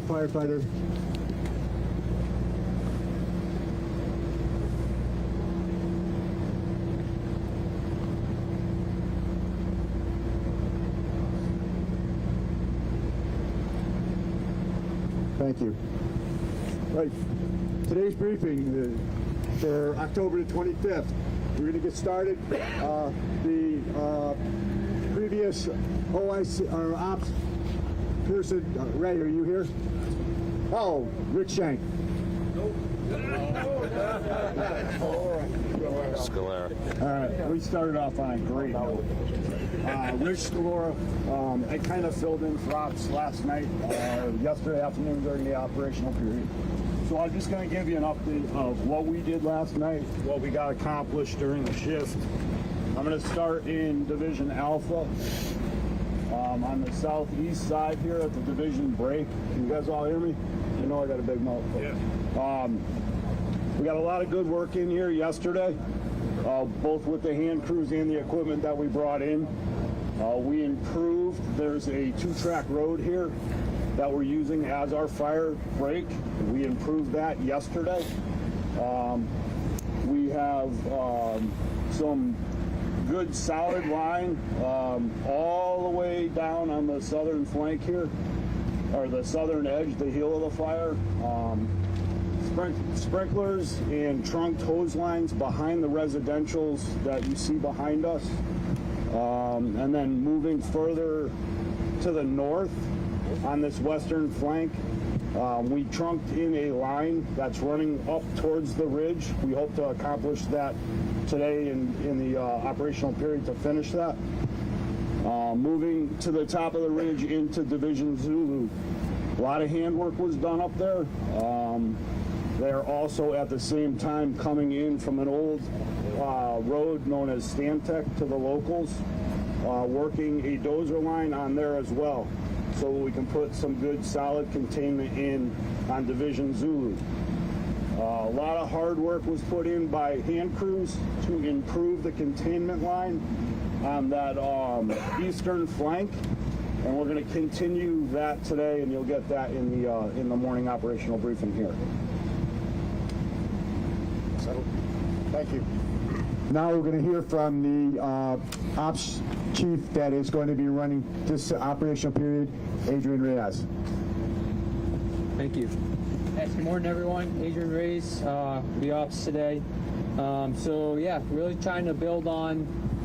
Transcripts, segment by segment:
firefighter. Thank you. Right. Today's briefing for October the 25th. We're going to get started. The previous OIC or ops person, Ray, are you here? Oh, Rick Shank. Scalera. All right, we started off on a great note. Rich Scalera, I kind of filled in for ops last night, yesterday afternoon during the operational period. So I'm just going to give you an update of what we did last night, what we got accomplished during the shift. I'm going to start in Division Alpha. On the southeast side here at the division break. Can you guys all hear me? You know I got a big mouth. Yeah. We got a lot of good work in here yesterday, both with the hand crews and the equipment that we brought in. We improved. There's a 2-track road here that we're using as our fire break. We improved that yesterday. We have some good solid line all the way down on the southern flank here, or the southern edge, the heel of the fire. Sprinklers and trunked hose lines behind the residentials that you see behind us. And then moving further to the north on this western flank, we trunked in a line that's running up towards the ridge. We hope to accomplish that today in the operational period to finish that. Moving to the top of the ridge into Division Zulu. A lot of handwork was done up there. They're also at the same time coming in from an old road known as Stantec to the locals, working a dozer line on there as well, so we can put some good solid containment in on Division Zulu. A lot of hard work was put in by hand crews to improve the containment line on that eastern flank, and we're going to continue that today, and you'll get that in the morning operational briefing here. Thank you. Now we're going to hear from the ops chief that is going to be running this operational period, Adrian Reyes. Thank you. Yes, good morning, everyone. Adrian Reyes, the ops today. So yeah, really trying to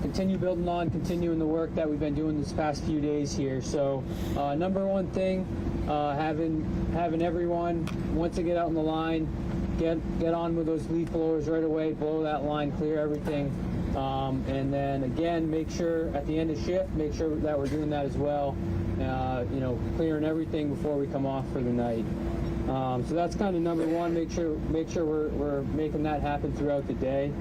continuing the work that we've been doing this past few days here. So number one thing, having everyone, once they get out on the line, get on with those leaf blowers right away, blow that line, clear everything, and then again, make sure at the end of shift, make sure that we're doing that as well, clearing everything before we come off for the night. So that's kind of number one. Make sure we're making that happen throughout the day.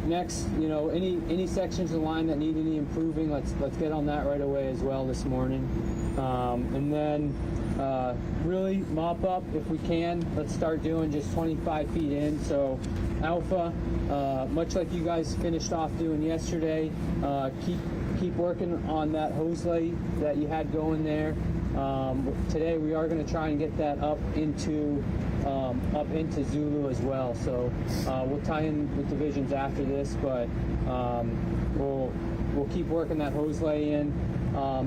Next, any sections of the line that need any improving, let's get on that right away as well this morning. And then really mop up if we can. Let's start doing just 25 feet in. So Alpha, much like you guys finished off doing yesterday, keep working on that hose lay that you had going there. Today we are going to try and get that up into Zulu as well. So we'll tie in with divisions after this, but we'll keep working that hose lay in.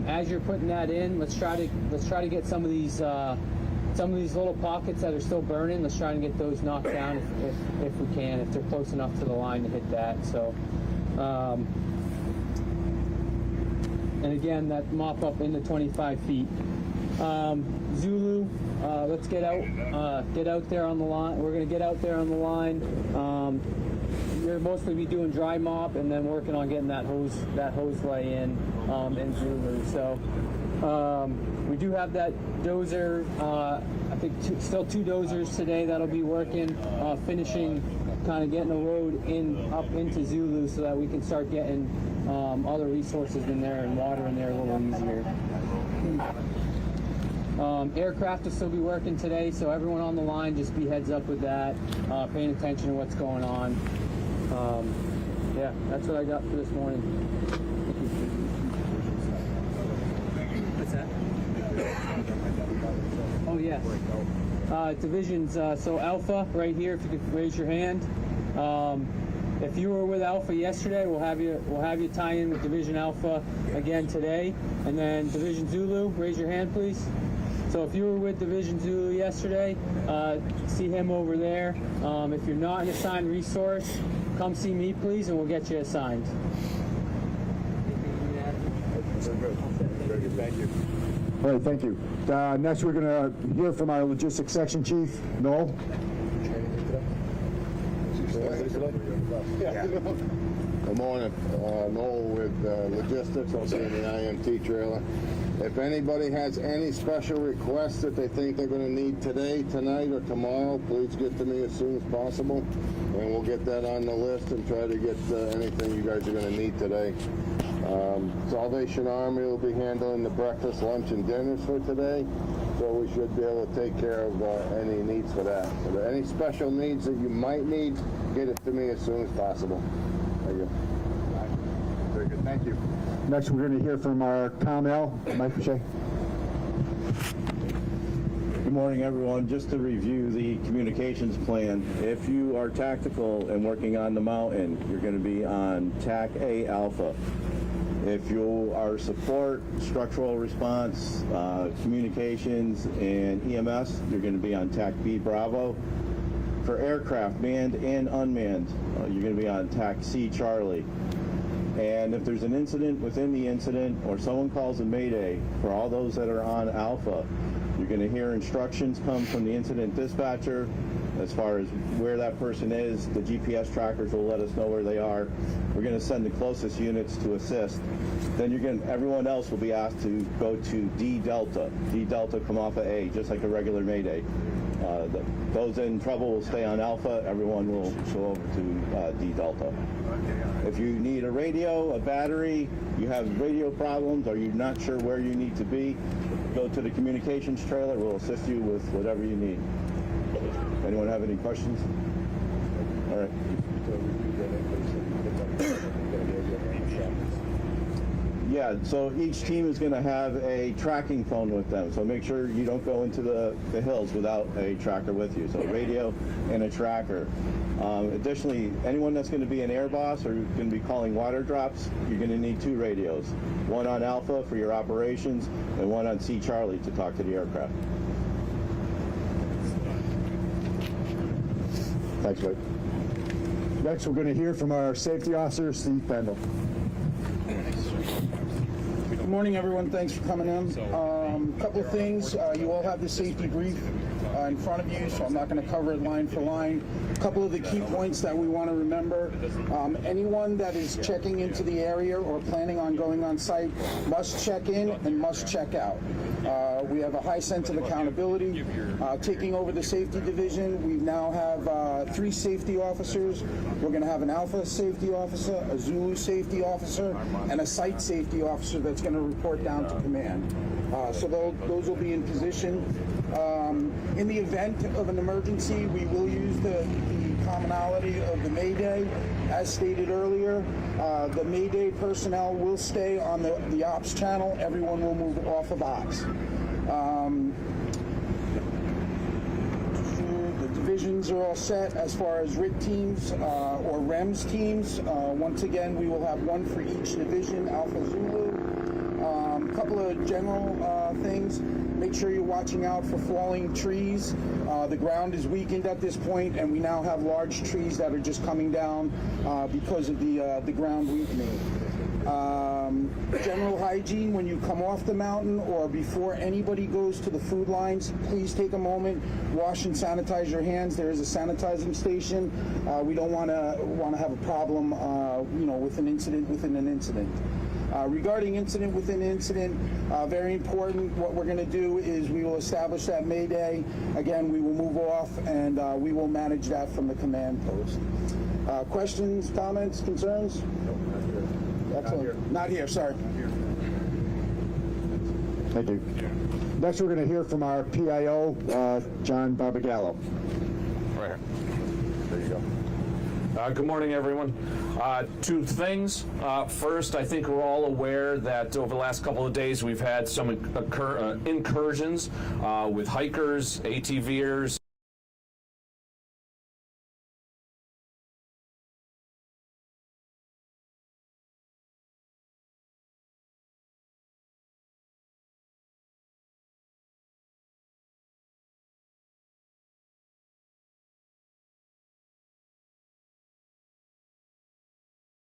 As you're putting that in, let's try to get some of these little pockets that are still burning. Let's try and get those knocked down if we can, if they're close enough to the line to hit that. So. And again, that mop up into 25 feet. Zulu, let's get out there on the line. We're going to get out there on the line. You'll mostly be doing dry mop and then working on getting that hose lay in Zulu. So we do have that dozer. I think still 2 dozers today that'll be working, finishing, kind of getting the road up into Zulu so that we can start getting other resources in there and water in there a little easier. Aircraft will still be working today, so everyone on the line, just be heads up with that, paying attention to what's going on. Yeah, that's what I got for this morning. What's that? Oh Yes. Divisions. So Alpha right here. If you could raise your hand. If you were with Alpha yesterday, we'll have you tie in with Division Alpha again today, and then Division Zulu. Raise your hand, please. So if you were with Division Zulu yesterday, see him over there. If you're not an assigned resource, come see me, please, and we'll get you assigned. Very good, thank you. All right, thank you. Next, we're going to hear from our logistics section chief, Noel. Good morning. Noel with Logistics, also in the IMT trailer. If anybody has any special requests that they think they're going to need today, tonight, or tomorrow, please get to me as soon as possible, and we'll get that on the list and try to get anything you guys are going to need today. Salvation Army will be handling the breakfast, lunch, and dinners for today, so we should be able to take care of any needs for that. So any special needs that you might need, get it to me as soon as possible. Thank you. Very good, thank you. Next, we're going to hear from our ComL, Mike Boucher. Good morning, everyone. Just to review the communications plan, if you are tactical and working on the mountain, you're going to be on TAC A Alpha. If you are support, structural response, communications, and EMS, you're going to be on TAC B Bravo. For aircraft, manned and unmanned, you're going to be on TAC C Charlie. And if there's an incident within the incident or someone calls a mayday, for all those that are on Alpha, you're going to hear instructions come from the incident dispatcher as far as where that person is. The GPS trackers will let us know where they are. We're going to send the closest units to assist. Then everyone else will be asked to go to D Delta. D Delta come off of A, just like a regular mayday. Those in trouble will stay on Alpha. Everyone will go over to D Delta. If you need a radio, a battery, you have radio problems, or you're not sure where you need to be, go to the communications trailer. We'll assist you with whatever you need. Anyone have any questions? All right. Yeah, so each team is going to have a tracking phone with them, so make sure you don't go into the hills without a tracker with you. So radio and a tracker. Additionally, anyone that's going to be an air boss or going to be calling water drops, you're going to need 2 radios. One on Alpha for your operations and one on C Charlie to talk to the aircraft. Thanks, Mike. Next, we're going to hear from our safety officer, Steve Pendle. Good morning, everyone. Thanks for coming in. Couple of things. You all have the safety brief in front of you, so I'm not going to cover it line for line. A couple of the key points that we want to remember. Anyone that is checking into the area or planning on going on site must check in and must check out. We have a high sense of accountability. Taking over the safety division, we now have 3 safety officers. We're going to have an Alpha safety officer, a Zulu safety officer, and a site safety officer that's going to report down to command. So those will be in position. In the event of an emergency, we will use the commonality of the Mayday. As stated earlier, the Mayday personnel will stay on the ops channel. Everyone will move off of ops. The divisions are all set as far as RIT teams or REMS teams. Once again, we will have 1 for each division, Alpha Zulu. A couple of general things. Make sure you're watching out for falling trees. The ground is weakened at this point, and we now have large trees that are just coming down because of the ground weakening. General hygiene, when you come off the mountain or before anybody goes to the food lines, please take a moment, wash and sanitize your hands. There is a sanitizing station. We don't want to have a problem, with an incident within an incident. Regarding incident within incident, very important, what we're going to do is we will establish that Mayday. Again, we will move off and we will manage that from the command post. Questions, comments, concerns? Excellent. Not here, sorry. Thank you. Next, we're going to hear from our PIO, John Barbagallo. Right here. There you Good morning, everyone. Two things. First, I think we're all aware that over the last couple of days we've had some incursions with hikers, ATVers,